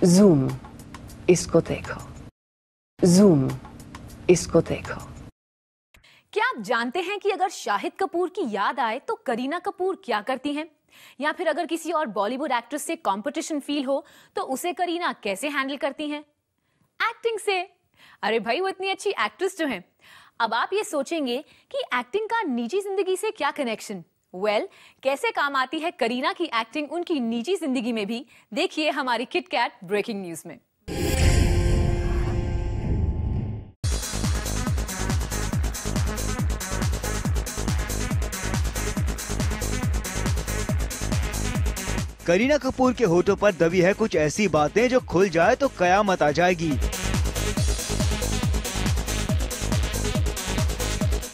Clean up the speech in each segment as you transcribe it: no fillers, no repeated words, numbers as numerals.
Zoom, इसको देखो। Zoom, इसको देखो। क्या आप जानते हैं कि अगर शाहिद कपूर की याद आए तो करीना कपूर क्या करती हैं? या फिर अगर किसी और बॉलीवुड एक्ट्रेस से कंपटीशन फील हो तो उसे करीना कैसे हैंडल करती हैं? एक्टिंग से। अरे भाई, वो इतनी अच्छी एक्ट्रेस जो हैं। अब आप ये सोचेंगे कि एक्टिंग का निजी जिंदगी से क्या कनेक्शन? कैसे काम आती है करीना की एक्टिंग उनकी निजी जिंदगी में भी, देखिए हमारी किट कैट ब्रेकिंग न्यूज में। करीना कपूर के होठों पर दबी है कुछ ऐसी बातें जो खुल जाए तो कयामत आ जाएगी।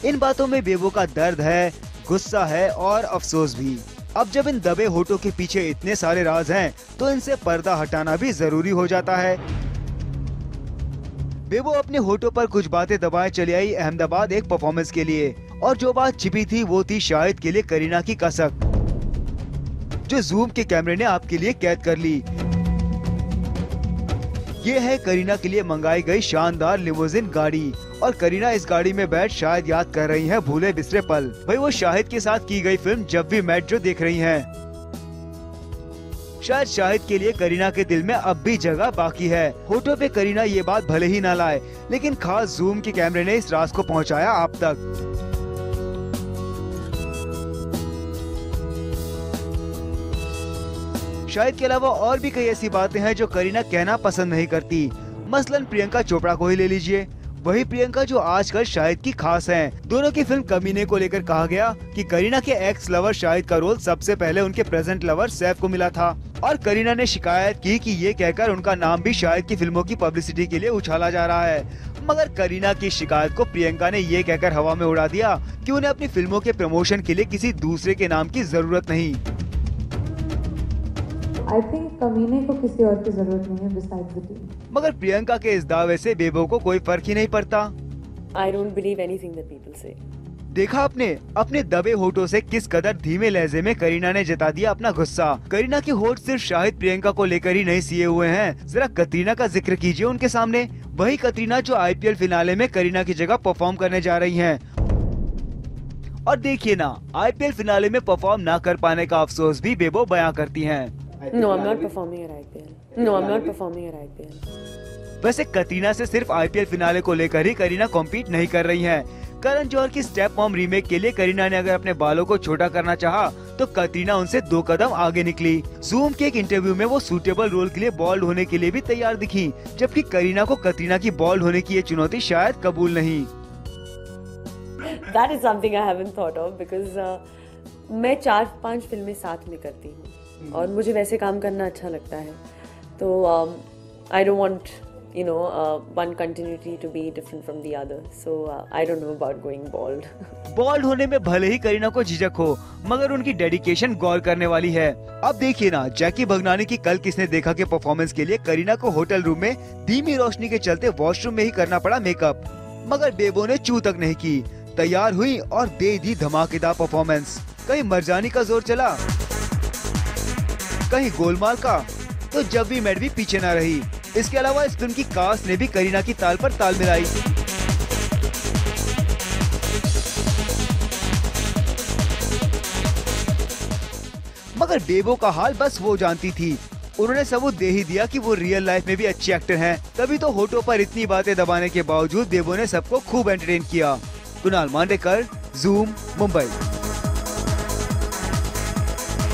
इन बातों में बेबो का दर्द है, गुस्सा है और अफसोस भी। अब जब इन दबे होठों के पीछे इतने सारे राज हैं, तो इनसे पर्दा हटाना भी जरूरी हो जाता है। बेबो अपने होठों पर कुछ बातें दबाए चली आई अहमदाबाद एक परफॉर्मेंस के लिए, और जो बात छिपी थी वो थी शाहिद के लिए करीना की कसक, जो जूम के कैमरे ने आपके लिए कैद कर ली। ये है करीना के लिए मंगाई गई शानदार लिमोजिन गाड़ी, और करीना इस गाड़ी में बैठ शायद याद कर रही हैं भूले बिसरे पल। भाई, वो शाहिद के साथ की गई फिल्म जब वी मेट जो देख रही हैं। शायद शाहिद के लिए करीना के दिल में अब भी जगह बाकी है। होठों पे करीना ये बात भले ही ना लाए, लेकिन खास जूम के कैमरे ने इस राज को पहुंचाया आप तक। शाहिद के अलावा और भी कई ऐसी बातें हैं जो करीना कहना पसंद नहीं करती। मसलन प्रियंका चोपड़ा को ही ले लीजिए। वही प्रियंका जो आजकल शाहिद की खास हैं। दोनों की फिल्म कमीने को लेकर कहा गया कि करीना के एक्स लवर शाहिद का रोल सबसे पहले उनके प्रेजेंट लवर सैफ को मिला था, और करीना ने शिकायत की कि ये कहकर उनका नाम भी शाहिद की फिल्मों की पब्लिसिटी के लिए उछाला जा रहा है। मगर करीना की शिकायत को प्रियंका ने ये कहकर हवा में उड़ा दिया कि उन्हें अपनी फिल्मों के प्रमोशन के लिए किसी दूसरे के नाम की जरूरत नहीं। I think कमीने को किसी और की जरूरत नहीं है besides the team. मगर प्रियंका के इस दावे से बेबो को कोई फर्क ही नहीं पड़ता। I don't believe anything that people say. देखा आपने अपने दबे होठों से किस कदर धीमे लहजे में करीना ने जता दिया अपना गुस्सा। करीना के होठ सिर्फ शाहिद प्रियंका को लेकर ही नहीं सिए हुए हैं। जरा कतरीना का जिक्र कीजिए उनके सामने। वही कतरीना जो IPL फिनाले में करीना की जगह परफॉर्म करने जा रही हैं। और देखिए ना, IPL फिनाले में परफॉर्म ना कर पाने का अफसोस भी बेबो बयां करती हैं। No, I'm not performing at IPL. No, I'm not performing at IPL. वैसे कतरीना से सिर्फ IPL फिनाले को लेकर ही करीना कॉम्पीट नहीं कर रही हैं। करण जौहर की स्टेप मॉम रीमेक के लिए करीना ने अगर अपने बालों को छोटा करना चाहा, तो कतरीना उनसे 2 कदम आगे निकली। जूम के एक इंटरव्यू में वो सूटेबल रोल के लिए बॉल्ड होने के लिए भी तैयार दिखी, जबकि करीना को कतरीना की बॉल्ड होने की ये चुनौती शायद कबूल नहीं। That is something I haven't thought of because मैं 4-5 फिल्में साथ में करती हूँ और मुझे वैसे काम करना अच्छा लगता है, तो I don't want one continuity to be different from the other, so I don't know about going bald. Bald होने में भले ही करीना को झिझक हो, मगर उनकी डेडिकेशन गौर करने वाली है। अब देखिए ना, जैकी भगनानी की कल किसने देखा के परफॉर्मेंस के लिए करीना को होटल रूम में धीमी रोशनी के चलते वॉशरूम में ही करना पड़ा मेकअप, मगर बेबो ने चू तक नहीं की। तैयार हुई और दे दी धमाकेदार परफॉर्मेंस। कहीं मरजानी का जोर चला, कहीं गोलमाल का, तो जब वी मेट भी पीछे न रही। इसके अलावा इस फिल्म की कास्ट ने भी करीना की ताल पर ताल मिलाई। मगर बेबो का हाल बस वो जानती थी। उन्होंने सबूत दे ही दिया कि वो रियल लाइफ में भी अच्छी एक्टर हैं। तभी तो होठों पर इतनी बातें दबाने के बावजूद बेबो ने सबको खूब एंटरटेन किया। कुणाल मांडेकर, जूम, मुंबई।